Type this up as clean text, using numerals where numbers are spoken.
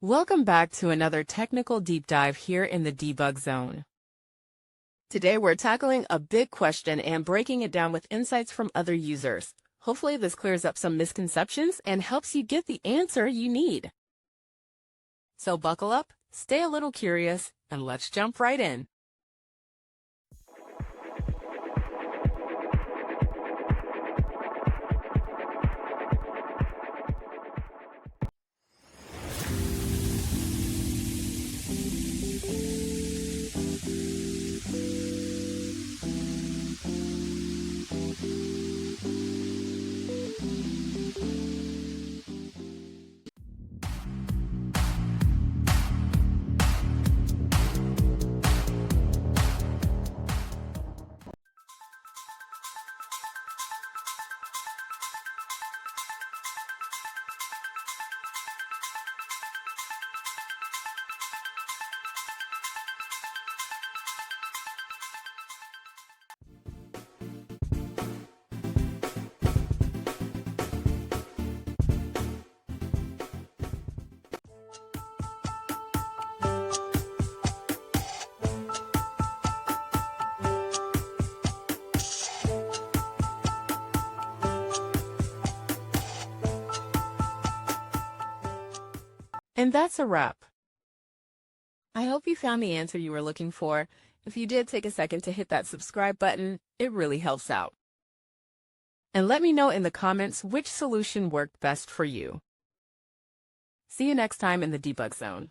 Welcome back to another technical deep dive here in the debug zone. Today we're tackling a big question and breaking it down with insights from other users. Hopefully this clears up some misconceptions and helps you get the answer you need. So buckle up, stay a little curious, and let's jump right in. And that's a wrap. I hope you found the answer you were looking for. If you did, take a second to hit that subscribe button. It really helps out. And let me know in the comments which solution worked best for you. See you next time in the debug zone.